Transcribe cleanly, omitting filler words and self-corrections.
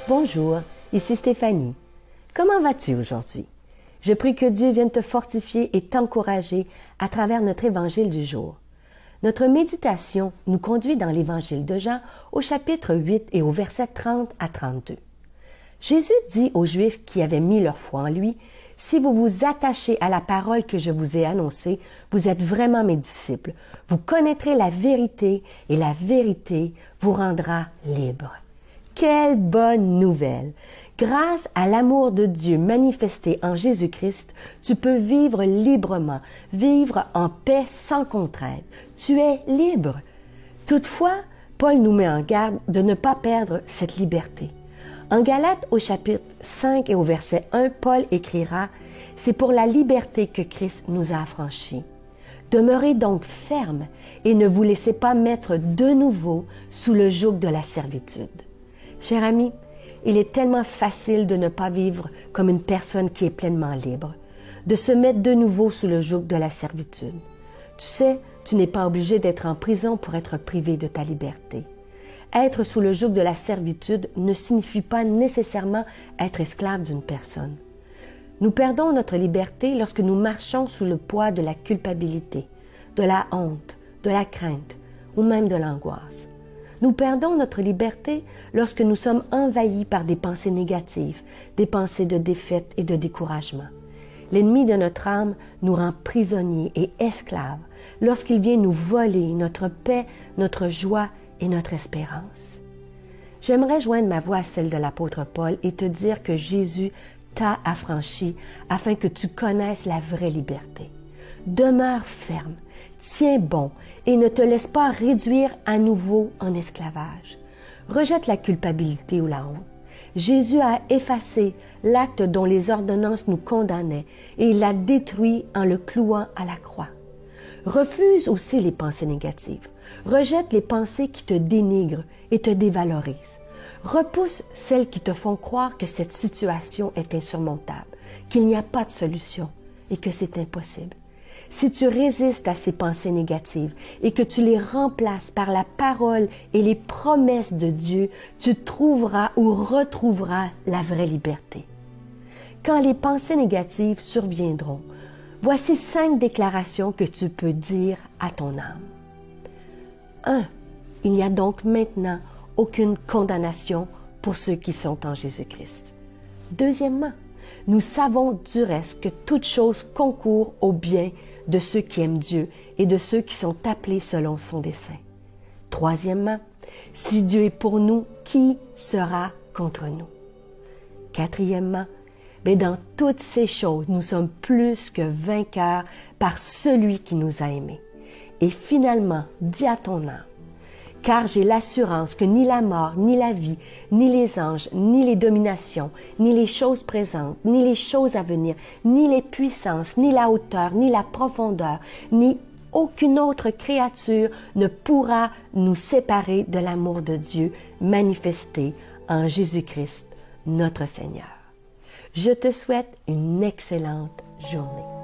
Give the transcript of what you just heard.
Bonjour, ici Stéphanie. Comment vas-tu aujourd'hui? Je prie que Dieu vienne te fortifier et t'encourager à travers notre évangile du jour. Notre méditation nous conduit dans l'évangile de Jean au chapitre 8 et au verset 30 à 32. Jésus dit aux Juifs qui avaient mis leur foi en lui, « Si vous vous attachez à la parole que je vous ai annoncée, vous êtes vraiment mes disciples. Vous connaîtrez la vérité et la vérité vous rendra libres. » Quelle bonne nouvelle! Grâce à l'amour de Dieu manifesté en Jésus-Christ, tu peux vivre librement, vivre en paix sans contrainte. Tu es libre. Toutefois, Paul nous met en garde de ne pas perdre cette liberté. En Galates au chapitre 5 et au verset 1, Paul écrira « C'est pour la liberté que Christ nous a affranchis. Demeurez donc fermes et ne vous laissez pas mettre de nouveau sous le joug de la servitude. » Cher ami, il est tellement facile de ne pas vivre comme une personne qui est pleinement libre, de se mettre de nouveau sous le joug de la servitude. Tu sais, tu n'es pas obligé d'être en prison pour être privé de ta liberté. Être sous le joug de la servitude ne signifie pas nécessairement être esclave d'une personne. Nous perdons notre liberté lorsque nous marchons sous le poids de la culpabilité, de la honte, de la crainte ou même de l'angoisse. Nous perdons notre liberté lorsque nous sommes envahis par des pensées négatives, des pensées de défaite et de découragement. L'ennemi de notre âme nous rend prisonniers et esclaves lorsqu'il vient nous voler notre paix, notre joie et notre espérance. J'aimerais joindre ma voix à celle de l'apôtre Paul et te dire que Jésus t'a affranchi afin que tu connaisses la vraie liberté. Demeure ferme, tiens bon et ne te laisse pas réduire à nouveau en esclavage. Rejette la culpabilité ou la honte. Jésus a effacé l'acte dont les ordonnances nous condamnaient et il l'a détruit en le clouant à la croix. Refuse aussi les pensées négatives. Rejette les pensées qui te dénigrent et te dévalorisent. Repousse celles qui te font croire que cette situation est insurmontable, qu'il n'y a pas de solution et que c'est impossible. Si tu résistes à ces pensées négatives et que tu les remplaces par la parole et les promesses de Dieu, tu trouveras ou retrouveras la vraie liberté. Quand les pensées négatives surviendront, voici 5 déclarations que tu peux dire à ton âme. 1. Il n'y a donc maintenant aucune condamnation pour ceux qui sont en Jésus-Christ. Deuxièmement, nous savons du reste que toute chose concourt au bien de ceux qui aiment Dieu et de ceux qui sont appelés selon son dessein. Troisièmement, si Dieu est pour nous, qui sera contre nous? Quatrièmement, mais dans toutes ces choses, nous sommes plus que vainqueurs par celui qui nous a aimés. Et finalement, dis à ton âme, car j'ai l'assurance que ni la mort, ni la vie, ni les anges, ni les dominations, ni les choses présentes, ni les choses à venir, ni les puissances, ni la hauteur, ni la profondeur, ni aucune autre créature ne pourra nous séparer de l'amour de Dieu manifesté en Jésus-Christ, notre Seigneur. Je te souhaite une excellente journée.